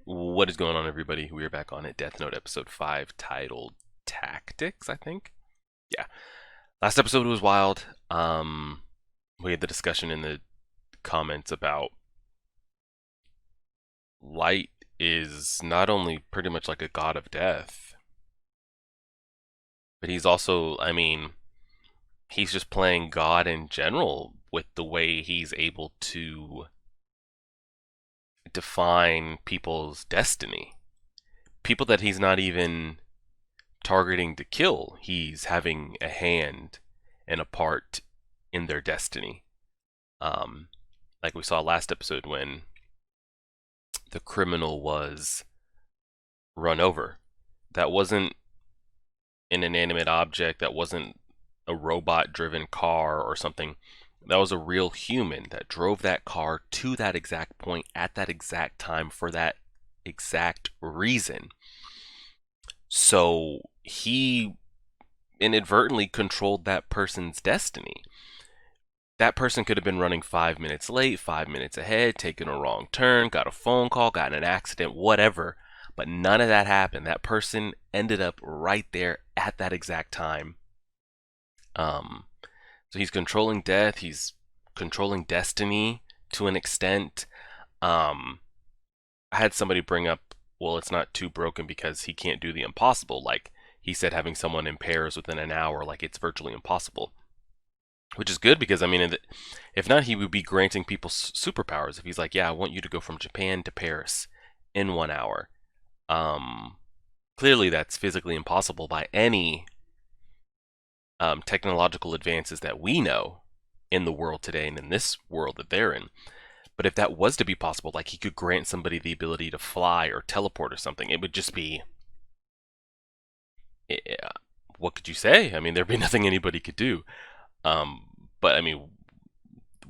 What is going on, everybody? We are back on it. Death Note episode 5, titled Tactics, I think. Yeah. Last episode was wild. We had the discussion in the comments about Light is not only pretty much like a god of death, but he's also, he's just playing God in general with the way he's able to define people's destiny. People that he's not even targeting to kill, he's having a hand and a part in their destiny. Um, like we saw last episode when the criminal was run over. That wasn't an inanimate object, that wasn't a robot driven car or something. That was a real human that drove that car to that exact point at that exact time for that exact reason. So he inadvertently controlled that person's destiny. That person could have been running 5 minutes late, 5 minutes ahead, taken a wrong turn, got a phone call, got in an accident, whatever. But none of that happened. That person ended up right there at that exact time. So he's controlling death. He's controlling destiny to an extent. I had somebody bring up, well, it's not too broken because he can't do the impossible. Like he said, having someone in pairs within an hour, like it's virtually impossible. Which is good because, if not, he would be granting people superpowers. If he's like, yeah, I want you to go from Japan to Paris in 1 hour. Clearly that's physically impossible by any technological advances that we know in the world today and in this world that they're in. But if that was to be possible, like he could grant somebody the ability to fly or teleport or something, it would just be, what could you say? There'd be nothing anybody could do. But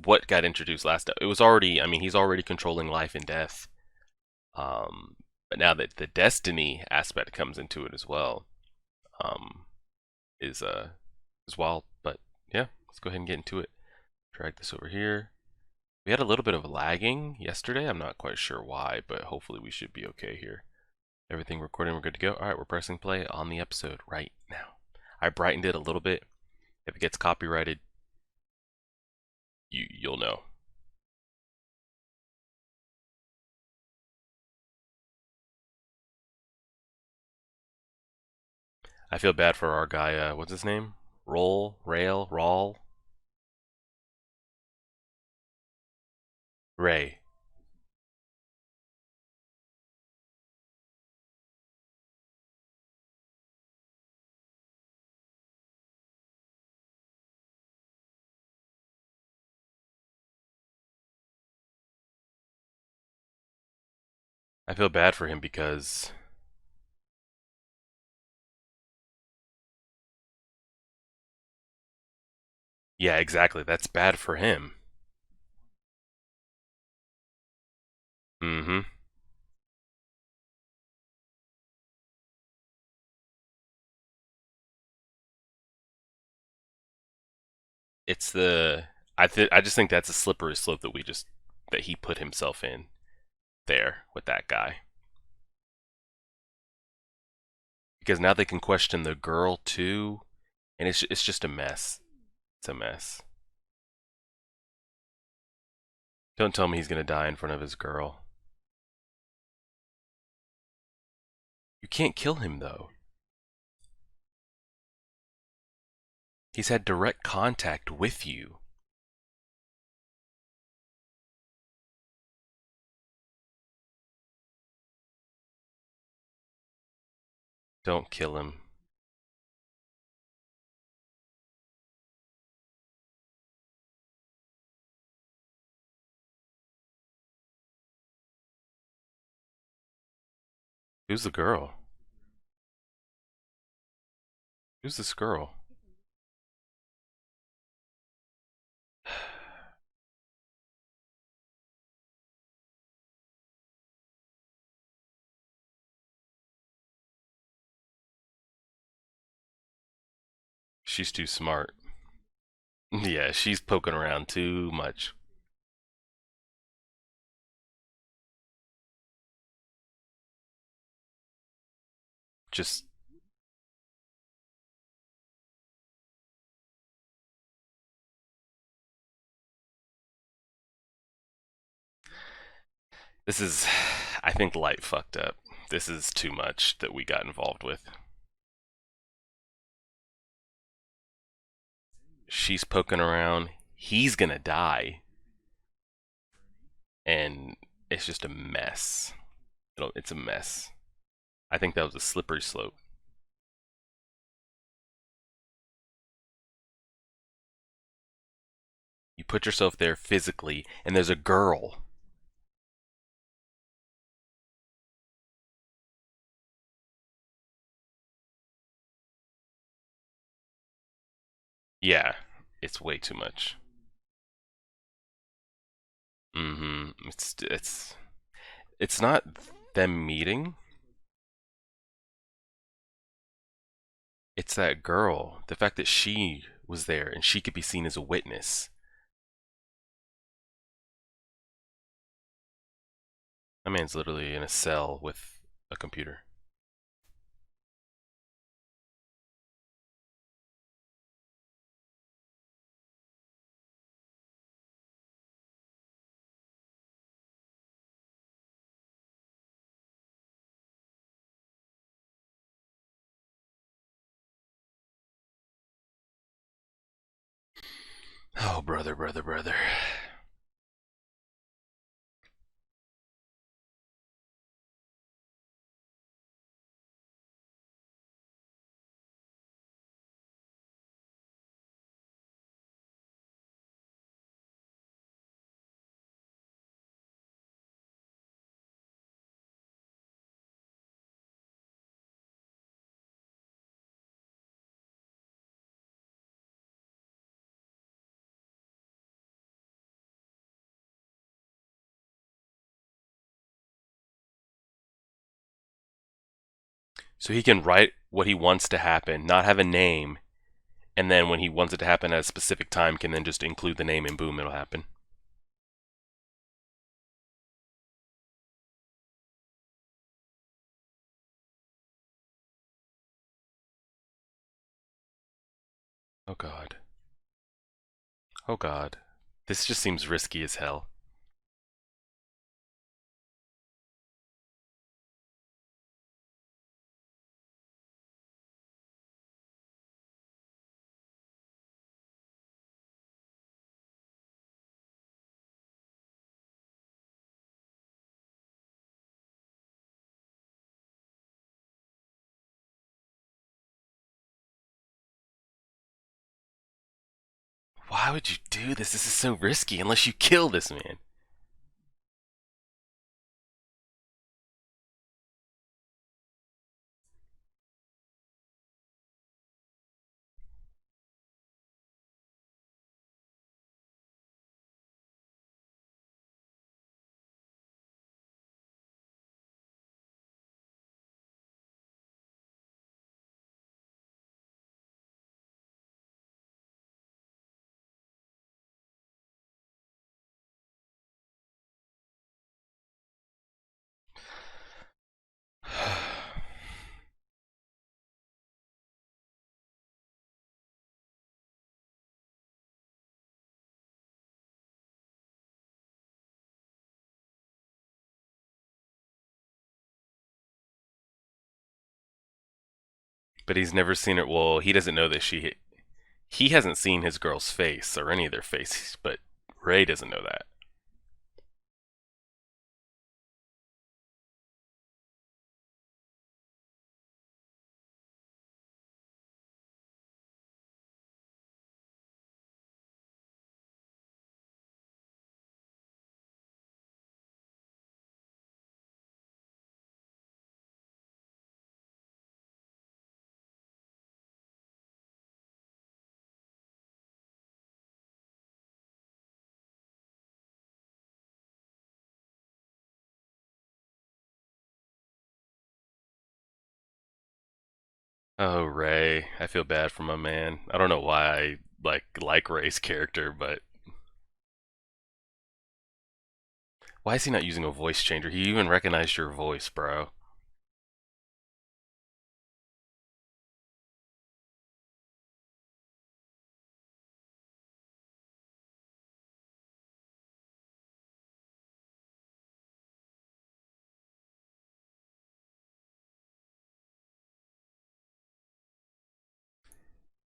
what got introduced last? It was already. He's already controlling life and death. But now that the destiny aspect comes into it as well, um, is wild. But yeah, let's go ahead and get into it. Drag this over here. We had a little bit of lagging yesterday. I'm not quite sure why, but hopefully we should be okay here. Everything recording, we're good to go. All right, we're pressing play on the episode right now. I brightened it a little bit. If it gets copyrighted, you'll know. I feel bad for our guy. What's his name? Rawl. Ray. I feel bad for him because, yeah, exactly. That's bad for him. Mm-hmm. It's the I just think that's a slippery slope that he put himself in there with that guy. Because now they can question the girl too, and it's just a mess. It's a mess. Don't tell me he's gonna die in front of his girl. You can't kill him though. He's had direct contact with you. Don't kill him. Who's the girl? Who's this girl? She's too smart. Yeah, she's poking around too much. Just this is, I think Light fucked up. This is too much that we got involved with. She's poking around. He's gonna die, and it's just a mess. It's a mess. I think that was a slippery slope. You put yourself there physically, and there's a girl. Yeah, it's way too much. It's not them meeting. It's that girl. The fact that she was there and she could be seen as a witness. That man's literally in a cell with a computer. Oh, brother, brother, brother. So he can write what he wants to happen, not have a name, and then when he wants it to happen at a specific time, can then just include the name and boom, it'll happen. Oh god. Oh god. This just seems risky as hell. Why would you do this? This is so risky unless you kill this man. But he's never seen it. Well, he doesn't know that he hasn't seen his girl's face or any of their faces, but Ray doesn't know that. Oh, Ray. I feel bad for my man. I don't know why I like Ray's character, but why is he not using a voice changer? He even recognized your voice, bro.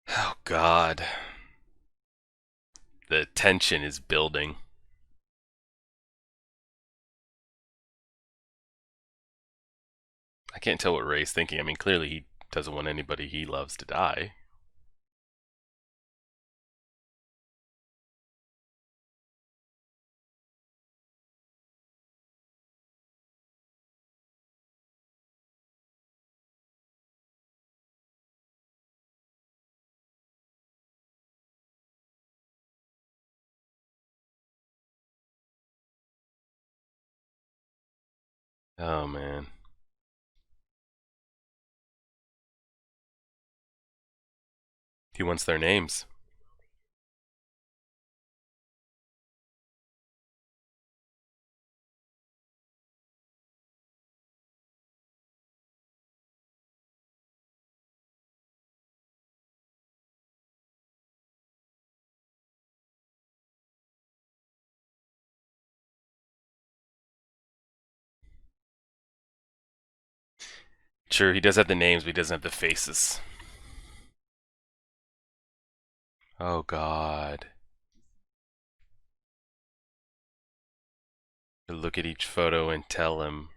Oh God, the tension is building. I can't tell what Ray's thinking. I mean, clearly he doesn't want anybody he loves to die. Oh man. He wants their names. Sure, he does have the names, but he doesn't have the faces. Oh God. To look at each photo and tell him.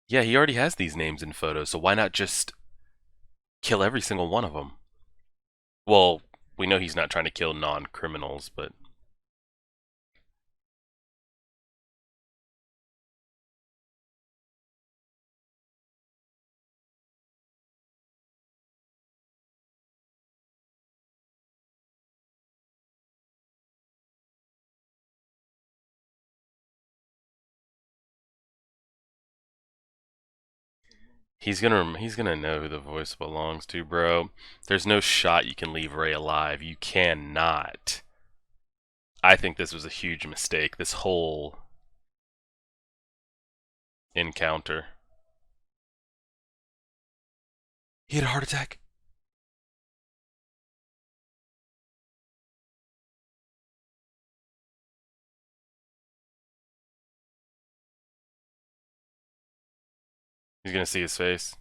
Yeah, he already has these names and photos, so why not just kill every single one of them? Well, we know he's not trying to kill non-criminals, but he's gonna know who the voice belongs to, bro. There's no shot you can leave Ray alive. You cannot. I think this was a huge mistake. This whole encounter. He had a heart attack. He's gonna see his face.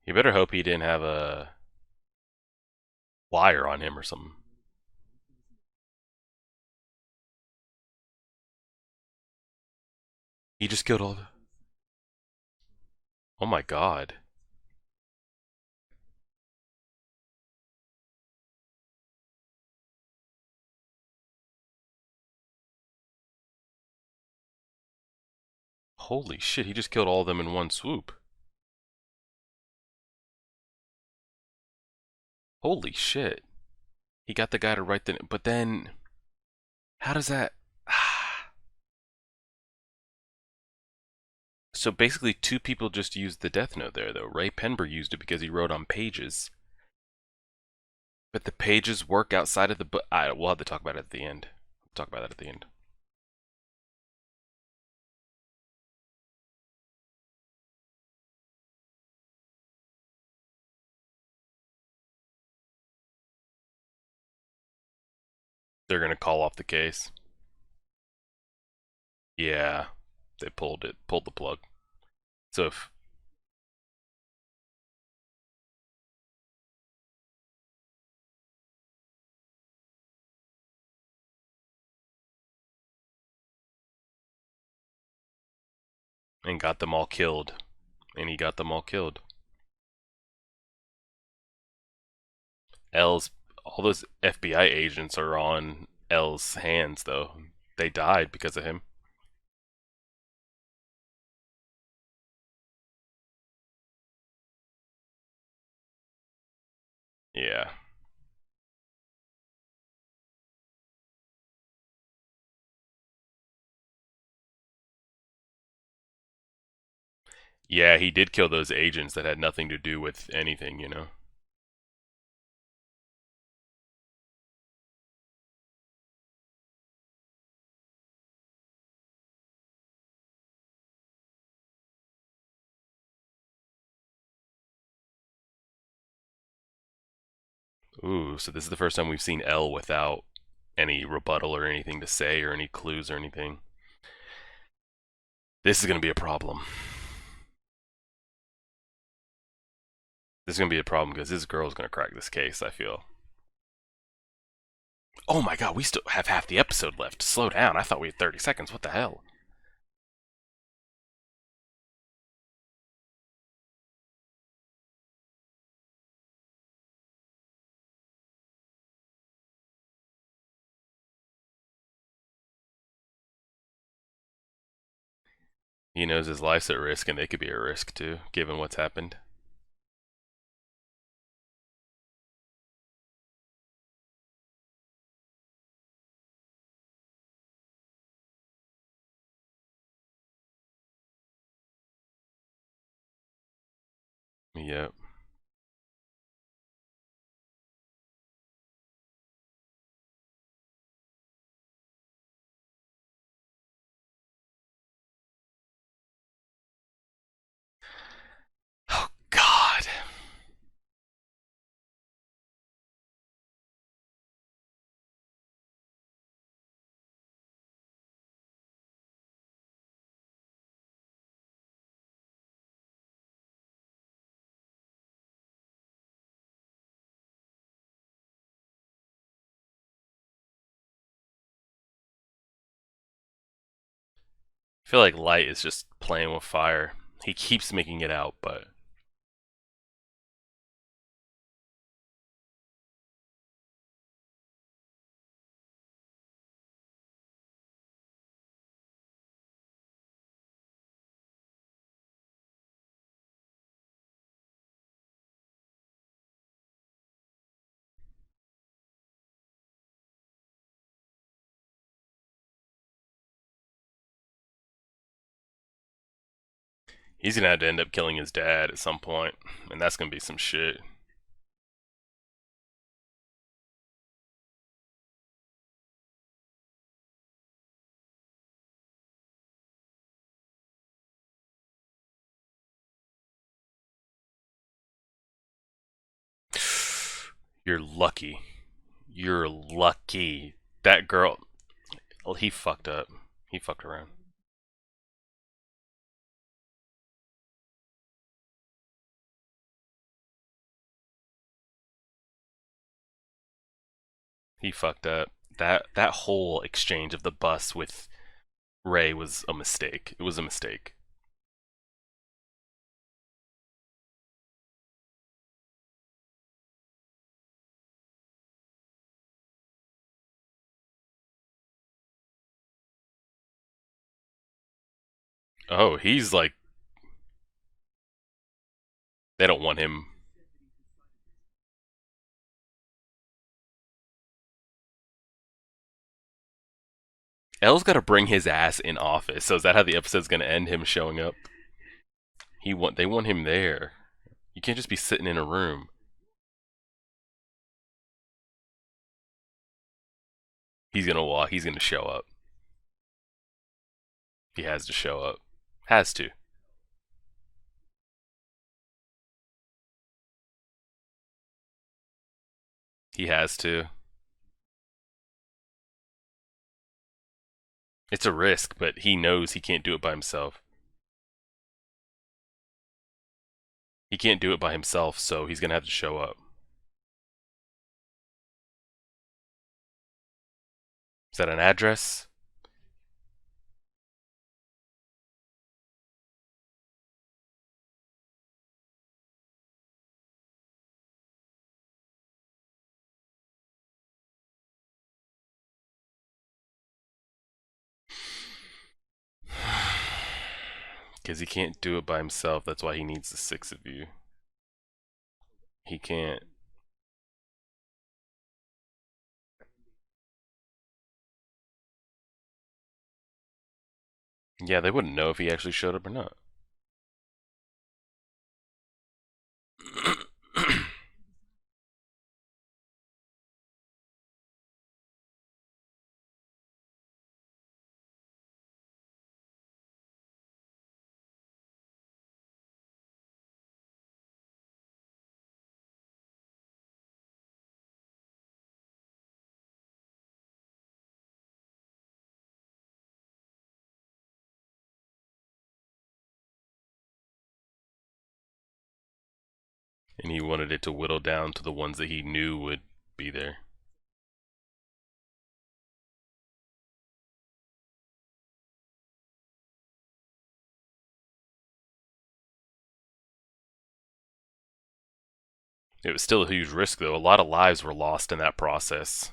You better hope he didn't have a wire on him or something. He just killed all the. Oh my god. Holy shit, he just killed all of them in one swoop. Holy shit. He got the guy to write the. But then. How does that. So basically, two people just used the death note there, though. Raye Penber used it because he wrote on pages. But the pages work outside of the book. We'll have to talk about it at the end. We'll talk about that at the end. They're gonna call off the case. Yeah, they pulled the plug. So if and got them all killed, and he got them all killed. L's all those FBI agents are on L's hands though. They died because of him. Yeah. Yeah, he did kill those agents that had nothing to do with anything, you know. Ooh, so this is the first time we've seen Elle without any rebuttal or anything to say or any clues or anything. This is going to be a problem. This is going to be a problem because this girl's going to crack this case, I feel. Oh my god, we still have half the episode left. Slow down. I thought we had 30 seconds. What the hell? He knows his life's at risk and they could be at risk too, given what's happened. Yep. Oh god. I feel like Light is just playing with fire. He keeps making it out, but he's gonna have to end up killing his dad at some point, and that's gonna be some shit. You're lucky. You're lucky. That girl. Well, he fucked up. He fucked around. He fucked up. That whole exchange of the bus with Ray was a mistake. It was a mistake. Oh, he's like they don't want him. Elle's got to bring his ass in office. So is that how the episode's gonna end? Him showing up? They want him there. You can't just be sitting in a room. He's gonna walk. He's gonna show up. He has to show up. Has to. He has to. It's a risk, but he knows he can't do it by himself. He can't do it by himself, so he's gonna have to show up. Is that an address? Because he can't do it by himself. That's why he needs the six of you. He can't. Yeah, they wouldn't know if he actually showed up or not. And he wanted it to whittle down to the ones that he knew would be there. It was still a huge risk, though. A lot of lives were lost in that process.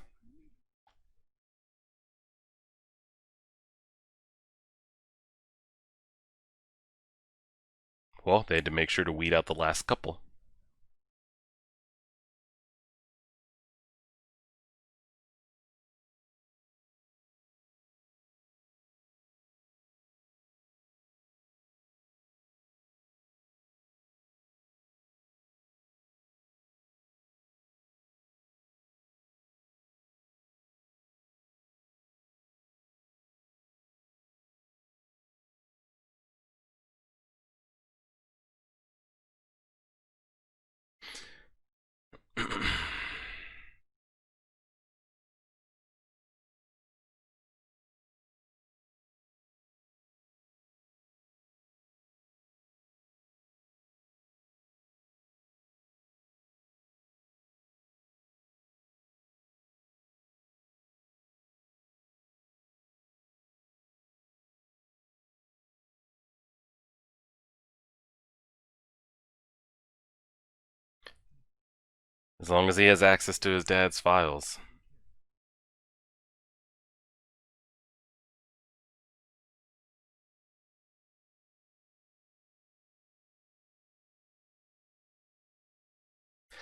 Well, they had to make sure to weed out the last couple. It As long as he has access to his dad's files.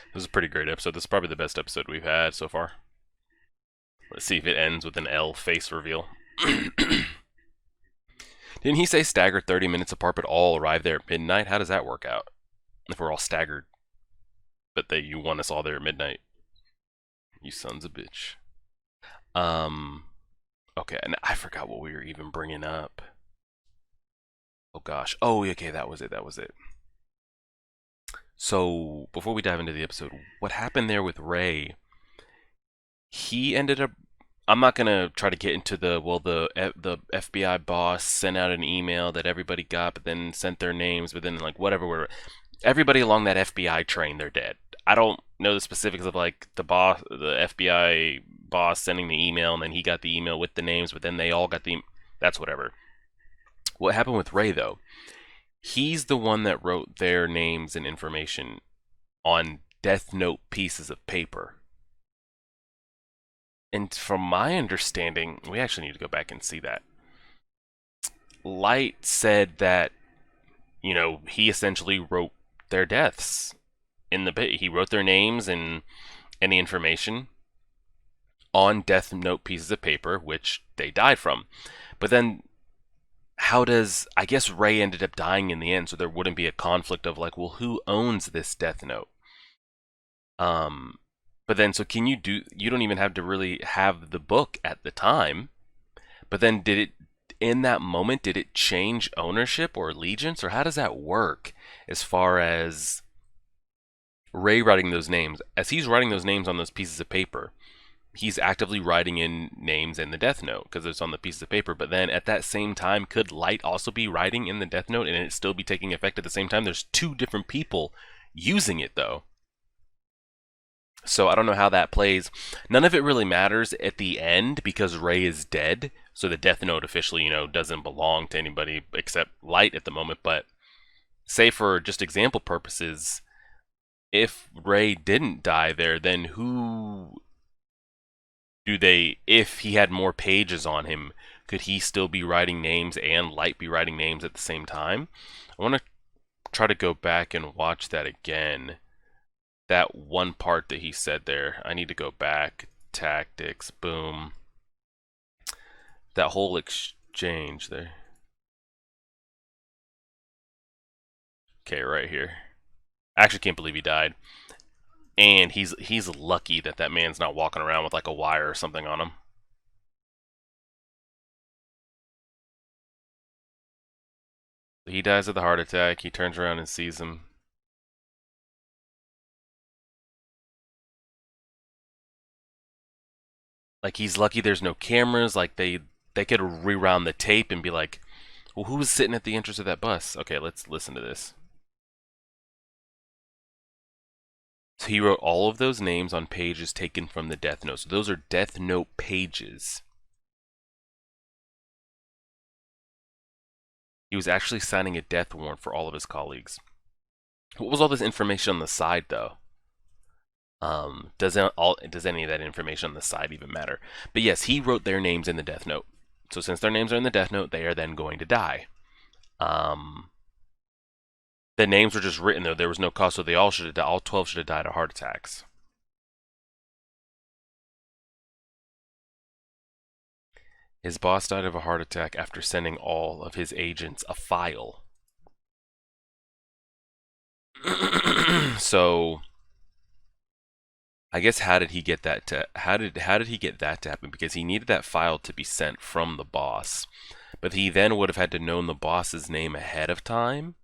It was a pretty great episode. This is probably the best episode we've had so far. Let's see if it ends with an L face reveal. Didn't he say staggered 30 minutes apart but all arrive there at midnight? How does that work out? If we're all staggered, but you want us all there at midnight. You sons of bitch. Um, okay, and I forgot what we were even bringing up. Oh gosh. Oh, okay, that was it. That was it. So, before we dive into the episode, what happened there with Ray? He ended up. I'm not gonna try to get into the FBI boss sent out an email that everybody got, but then sent their names, but then like whatever. Everybody along that FBI train, they're dead. I don't know the specifics of like the FBI boss sending the email, and then he got the email with the names, but then they all got the. That's whatever. What happened with Ray though? He's the one that wrote their names and information on Death Note pieces of paper. And from my understanding, we actually need to go back and see that. Light said that, he essentially wrote their deaths in the bit. He wrote their names and any information on Death Note pieces of paper, which they died from. But then, I guess Ray ended up dying in the end, so there wouldn't be a conflict of like, well, who owns this Death Note? Um, but then, so you don't even have to really have the book at the time. But then in that moment, did it change ownership or allegiance, or how does that work as far as Ray writing those names? As he's writing those names on those pieces of paper, he's actively writing in names in the Death Note because it's on the pieces of paper. But then at that same time, could Light also be writing in the Death Note and it still be taking effect at the same time? There's two different people using it though. So I don't know how that plays. None of it really matters at the end because Ray is dead. So the Death Note officially, doesn't belong to anybody except Light at the moment. But say for just example purposes, if Ray didn't die there, then if he had more pages on him, could he still be writing names and Light be writing names at the same time? I want to try to go back and watch that again. That one part that he said there. I need to go back. Tactics, boom. That whole exchange there. Okay, right here. I actually can't believe he died. And he's lucky that man's not walking around with like a wire or something on him. He dies of the heart attack. He turns around and sees him. Like he's lucky there's no cameras. Like they could rewound the tape and be like, well, who was sitting at the entrance of that bus? Okay, let's listen to this. So he wrote all of those names on pages taken from the Death Note. So those are Death Note pages. He was actually signing a death warrant for all of his colleagues. What was all this information on the side, though? Does any of that information on the side even matter? But yes, he wrote their names in the Death Note. So since their names are in the Death Note, they are then going to die. Um, the names were just written though. There was no cause, so they all should have died. All 12 should have died of heart attacks. His boss died of a heart attack after sending all of his agents a file. So I guess how did he get that to happen? Because he needed that file to be sent from the boss, but he then would have had to know the boss's name ahead of time.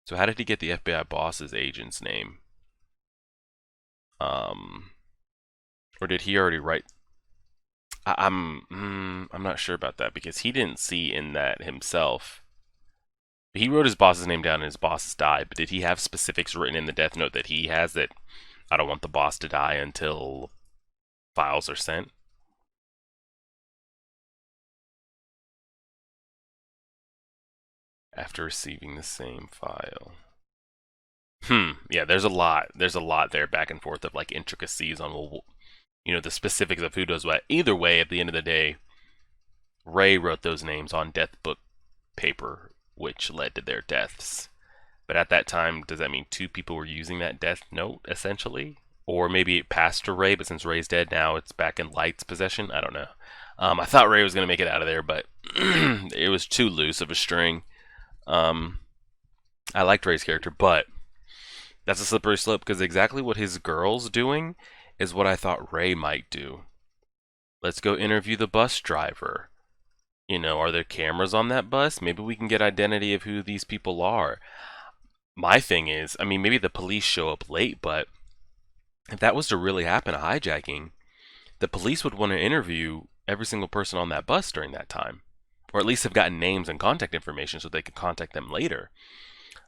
So how did he get the FBI boss's agent's name? Or did he already write? I'm not sure about that because he didn't see in that himself. He wrote his boss's name down and his boss died, but did he have specifics written in the death note that he has that I don't want the boss to die until files are sent? After receiving the same file. Yeah, there's a lot. There's a lot there back and forth of like intricacies on, well, the specifics of who does what. Either way, at the end of the day, Ray wrote those names on death book paper, which led to their deaths. But at that time, does that mean two people were using that death note, essentially? Or maybe it passed to Ray, but since Ray's dead now, it's back in Light's possession? I don't know. I thought Ray was going to make it out of there, but it was too loose of a string. I liked Ray's character, but that's a slippery slope because exactly what his girl's doing is what I thought Ray might do. Let's go interview the bus driver. Are there cameras on that bus? Maybe we can get identity of who these people are. My thing is, I mean, maybe the police show up late, but if that was to really happen, a hijacking, the police would want to interview every single person on that bus during that time. Or at least have gotten names and contact information so they could contact them later.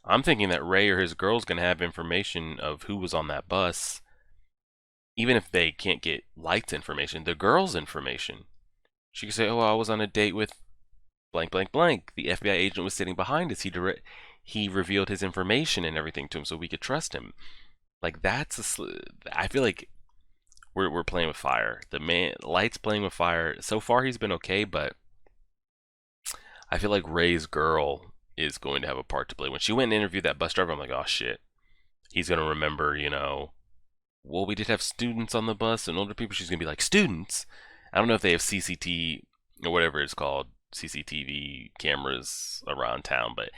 I'm thinking that Ray or his girl's going to have information of who was on that bus, even if they can't get Light's information, the girl's information. She could say, oh, I was on a date with blank, blank, blank. The FBI agent was sitting behind us. He revealed his information and everything to him so we could trust him. Like, I feel like we're playing with fire. Light's playing with fire. So far, he's been okay, but I feel like Ray's girl is going to have a part to play. When she went and interviewed that bus driver, I'm like, oh shit. He's going to remember, well, we did have students on the bus and older people. She's going to be like, students? I don't know if they have CCTV or whatever it's called, CCTV cameras around town, but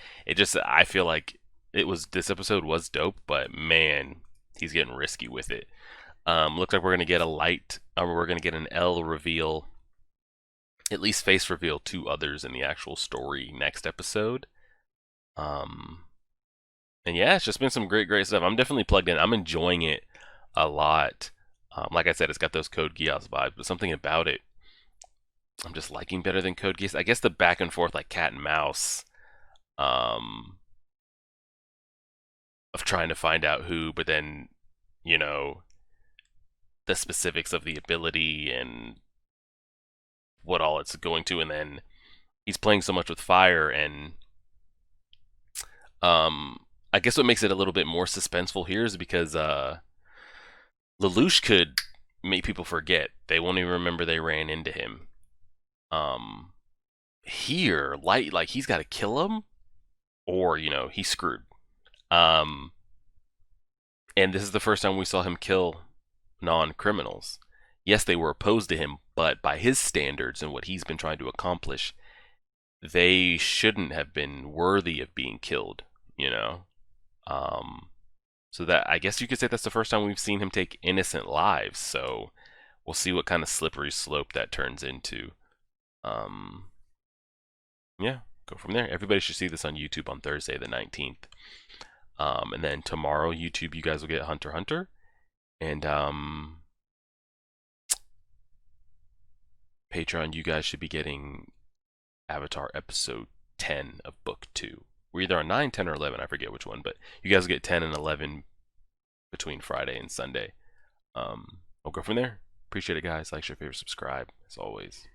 I feel like this episode was dope, but man, he's getting risky with it. Looks like we're going to get we're going to get an L reveal, at least face reveal, two others in the actual story next episode. And yeah, it's just been some great stuff. I'm definitely plugged in. I'm enjoying it a lot. Like I said, it's got those Code Geass vibes, but something about it I'm just liking better than Code Geass. I guess the back and forth like cat and mouse of trying to find out who, but then, the specifics of the ability and what all it's going to, and then he's playing so much with fire, and I guess what makes it a little bit more suspenseful here is because Lelouch could make people forget. They won't even remember they ran into him. Here, Light, like, he's got to kill him, or, he's screwed. And this is the first time we saw him kill non-criminals. Yes, they were opposed to him, but by his standards and what he's been trying to accomplish, they shouldn't have been worthy of being killed, So that, I guess you could say that's the first time we've seen him take innocent lives, so we'll see what kind of slippery slope that turns into. Yeah, go from there. Everybody should see this on YouTube on Thursday the 19th. And then tomorrow, YouTube, you guys will get Hunter x Hunter. And Patreon, you guys should be getting Avatar episode 10 of book 2. We're either on 9, 10, or 11. I forget which one, but you guys get 10 and 11 between Friday and Sunday. We'll go from there. Appreciate it, guys. Like, share, favorite, subscribe as always.